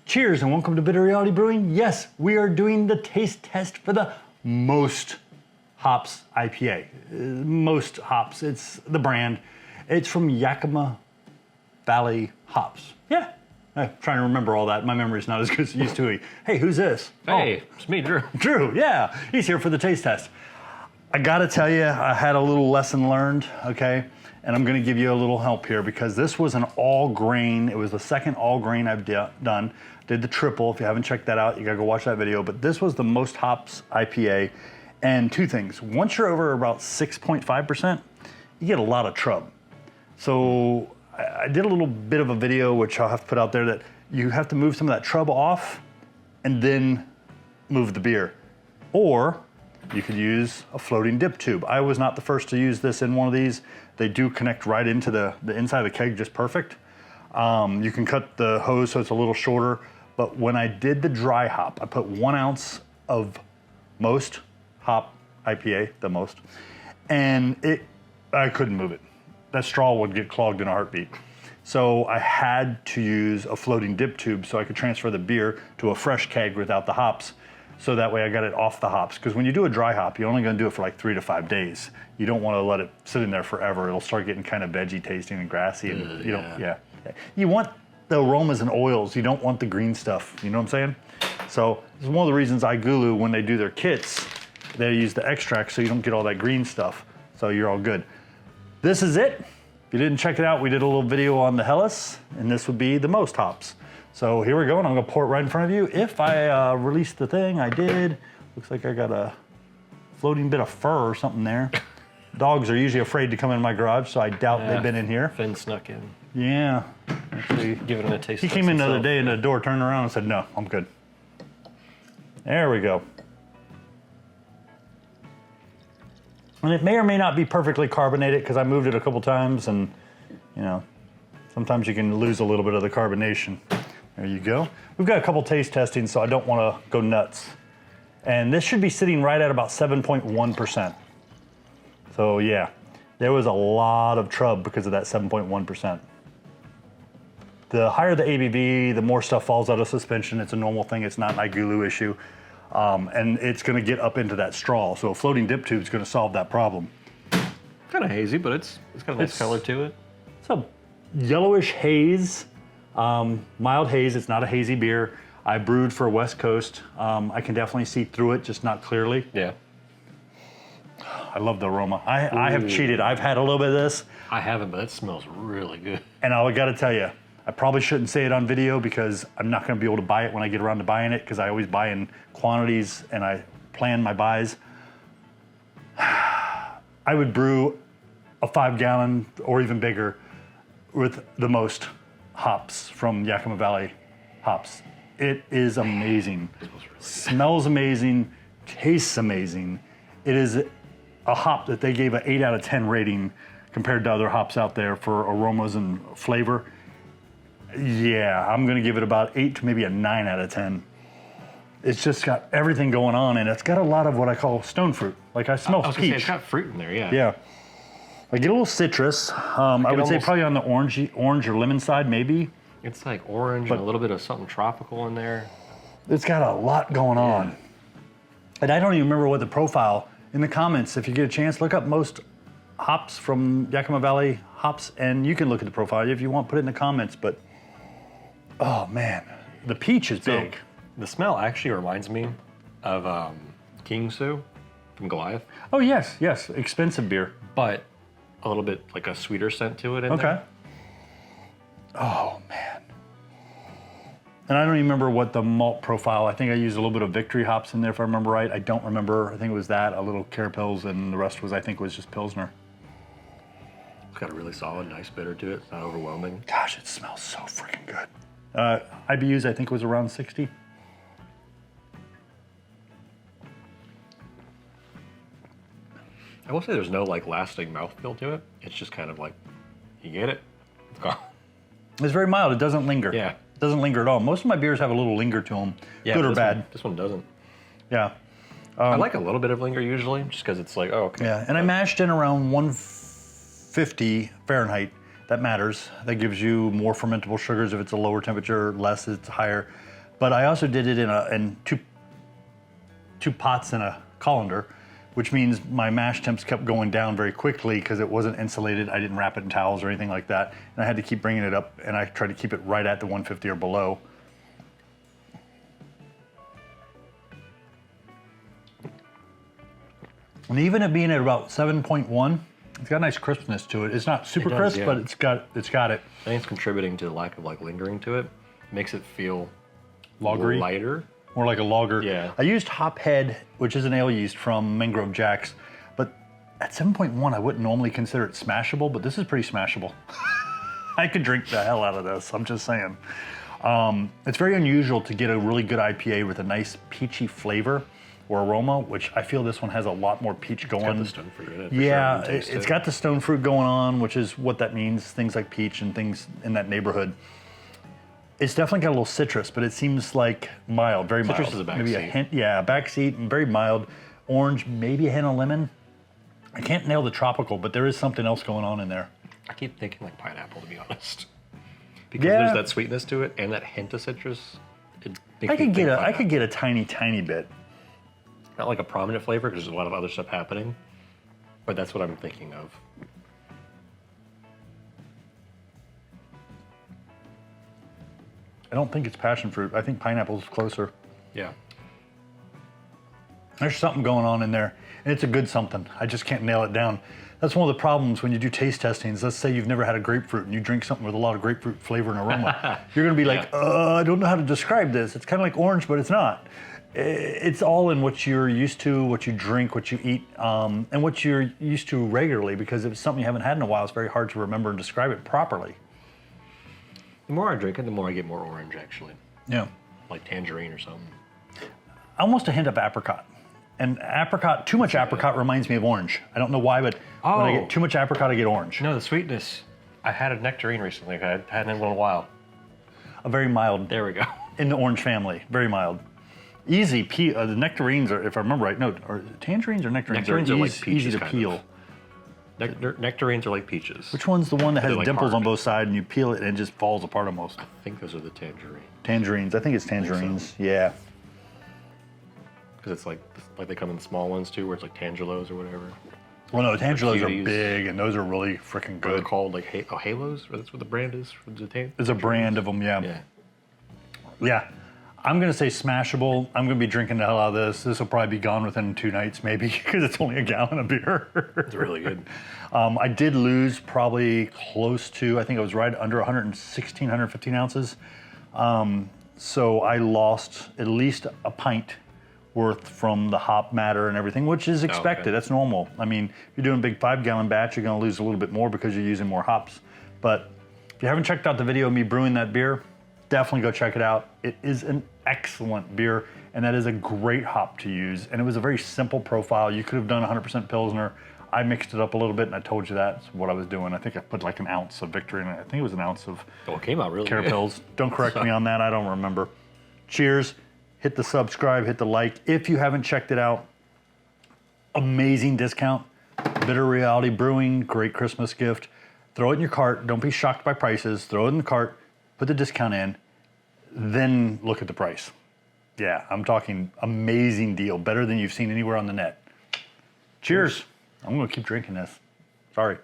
Cheers and welcome to Bitter Reality Brewing. Yes, we are doing the taste test for the Most Hops IPA. Most Hops, it's the brand. It's from Yakima Valley Hops. Yeah, I'm trying to remember all that. My memory's not as good as it used to be. Hey, who's this? Hey, it's me, Drew. Drew, yeah, he's here for the taste test. I gotta tell you, I had a little lesson learned, okay? And I'm gonna give you a little help here because this was an all grain. It was the second all grain I've done. Did the triple. If you haven't checked that out, you gotta go watch that video. But this was the Most Hops IPA. And two things. Once you're over about 6.5%, you get a lot of trub. So I did a little bit of a video, which I'll have to put out there, that you have to move some of that trub off and then move the beer. Or you could use a floating dip tube. I was not the first to use this in one of these. They do connect right into the inside of the keg just perfect. You can cut the hose so it's a little shorter, but when I did the dry hop, I put 1 ounce of Most Hop IPA, the Most, and I couldn't move it. That straw would get clogged in a heartbeat. So I had to use a floating dip tube so I could transfer the beer to a fresh keg without the hops. So that way I got it off the hops. Because when you do a dry hop, you're only gonna do it for like 3 to 5 days. You don't wanna let it sit in there forever. It'll start getting kind of veggie tasting and grassy. And you don't, yeah. You want the aromas and oils. You don't want the green stuff. You know what I'm saying? So this is one of the reasons iGulu, when they do their kits, they use the extract so you don't get all that green stuff. So you're all good. This is it. If you didn't check it out, we did a little video on the Hellas, and this would be the Most Hops. So here we go, and I'm gonna pour it right in front of you. If I released the thing, I did. Looks like I got a floating bit of fur or something there. Dogs are usually afraid to come in my garage, so I doubt they've been in here. Finn snuck in. Yeah. Actually, Give it a taste. he came in the other day and the door turned around and said, no, I'm good. There we go. And it may or may not be perfectly carbonated because I moved it a couple times and, you know, sometimes you can lose a little bit of the carbonation. There you go. We've got a couple taste testings, so I don't want to go nuts. And this should be sitting right at about 7.1%. So yeah, there was a lot of trub because of that 7.1%. The higher the ABV, the more stuff falls out of suspension. It's a normal thing. It's not an iGulu issue. And it's going to get up into that straw. So a floating dip tube is going to solve that problem. Kind of hazy, but it's got a nice color to it. It's a yellowish haze, mild haze. It's not a hazy beer. I brewed for West Coast. I can definitely see through it, just not clearly. Yeah. I love the aroma. I have cheated. I've had a little bit of this. I haven't, but it smells really good. And I got to tell you, I probably shouldn't say it on video because I'm not going to be able to buy it when I get around to buying it because I always buy in quantities and I plan my buys. I would brew a 5-gallon or even bigger with the Most Hops from Yakima Valley Hops. It is amazing. Smells amazing, tastes amazing. It is a hop that they gave an 8 out of 10 rating compared to other hops out there for aromas and flavor. Yeah, I'm gonna give it about 8 to maybe a 9 out of 10. It's just got everything going on, and it's got a lot of what I call stone fruit. Like I smell I was gonna say, peach. it's got fruit in there, yeah. Yeah. I get a little citrus. I would say probably on the orange or lemon side, maybe. It's like orange and a little bit of something tropical in there. It's got a lot going on. And I don't even remember what the profile. In the comments, if you get a chance, look up Most Hops from Yakima Valley Hops, and you can look at the profile if you want, put it in the comments, but oh man, the peach is big. The smell actually reminds me of King Su from Goliath. Oh yes, yes, expensive beer. But a little bit like a sweeter scent to it in there. Oh man. And I don't even remember what the malt profile, I think I used a little bit of Victory hops in there if I remember right. I don't remember, I think it was that, a little Carapils, and the rest was, I think, was just Pilsner. It's got a really solid, nice bitter to it. It's not overwhelming. Gosh, it smells so freaking good. IBUs, I think, was around 60. I will say there's no like lasting mouthfeel to it. It's just kind of like, you get it, it's gone. It's very mild, it doesn't linger. Yeah. It doesn't linger at all. Most of my beers have a little linger to them, good or bad. This one doesn't. Yeah. I like a little bit of linger usually, just because it's like, oh, okay. Yeah, and I mashed in around 150 Fahrenheit. That matters. That gives you more fermentable sugars if it's a lower temperature, less if it's higher. But I also did it in two pots in a colander, which means my mash temps kept going down very quickly because it wasn't insulated. I didn't wrap it in towels or anything like that. And I had to keep bringing it up, and I tried to keep it right at the 150 or below. And even it being at about 7.1, it's got a nice crispness to it. It's not super crisp, yeah. but it's got it. I think it's contributing to the lack of like lingering to it. Makes it feel Lagery? lighter. More like a lager. Yeah. I used Hophead, which is an ale yeast from Mangrove Jacks, but at 7.1, I wouldn't normally consider it smashable, but this is pretty smashable. I could drink the hell out of this, I'm just saying. It's very unusual to get a really good IPA with a nice peachy flavor or aroma, which I feel this one has a lot more peach going. Got the stone fruit in it. Yeah, for sure. it's got the stone fruit going on, which is what that means, things like peach and things in that neighborhood. It's definitely got a little citrus, but it seems like mild, very mild. Citrus is a Maybe a backseat. hint, yeah, a backseat and very mild. Orange, maybe a hint of lemon. I can't nail the tropical, but there is something else going on in there. I keep thinking like pineapple, to be honest, because Yeah. there's that sweetness to it and that hint of citrus. It makes I me could think get pineapple. a tiny bit. Not like a prominent flavor because there's a lot of other stuff happening, but that's what I'm thinking of. I don't think it's passion fruit. I think pineapple's closer. Yeah. There's something going on in there, and it's a good something. I just can't nail it down. That's one of the problems when you do taste testings. Let's say you've never had a grapefruit and you drink something with a lot of grapefruit flavor and aroma. You're gonna be like, I don't know how to describe this. It's kind of like orange, but it's not. It's all in what you're used to, what you drink, what you eat, and what you're used to regularly, because if it's something you haven't had in a while, it's very hard to remember and describe it properly. The more I drink it, the more I get more orange, actually. Yeah. Like tangerine or something. Almost a hint of apricot. And apricot, too much apricot reminds me of orange. I don't know why, but when I Oh. get too much apricot, I get orange. No, the sweetness. I had a nectarine recently. I hadn't in a little while. A very mild, There we go. in the orange family, very mild. Easy peel. The nectarines are, if I remember right, no, or tangerines or nectarines, Nectarines are like easy peaches, to kind peel. of. Nectarines are like peaches. Which one's the one that has They're like dimples on hard. both sides and you peel it and it just falls apart almost? I think those are the tangerine. Tangerines. I think it's tangerines. Yeah. Because it's like they come in small ones too, where it's like tangelos or whatever. Well, no, tangelos are cuties. big and those are really freaking Or they're good. called like halos, or that's what the brand is for the There's a brand of them, yeah. Yeah. Yeah. I'm going to say smashable. I'm going to be drinking the hell out of this. This will probably be gone within 2 nights, maybe, because it's only a gallon of beer. It's really good. I did lose probably close to, I think I was right under 116, 115 ounces. So I lost at least a pint worth from the hop matter and everything, which is expected. Okay. That's normal. I mean, if you're doing a big 5-gallon batch, you're going to lose a little bit more because you're using more hops. But if you haven't checked out the video of me brewing that beer, definitely go check it out. It is an excellent beer, and that is a great hop to use. And it was a very simple profile. You could have done 100% Pilsner. I mixed it up a little bit, and I told you that's what I was doing. I think I put like an ounce of Victory in it. I think it was an ounce of Oh, it came out really good. Carapils. Don't correct me on that. I don't remember. Cheers. Hit the subscribe, hit the like. If you haven't checked it out, amazing discount. Bitter Reality Brewing, great Christmas gift. Throw it in your cart. Don't be shocked by prices. Throw it in the cart, put the discount in, then look at the price. Yeah, I'm talking amazing deal. Better than you've seen anywhere on the net. Cheers. I'm going to keep drinking this. Sorry.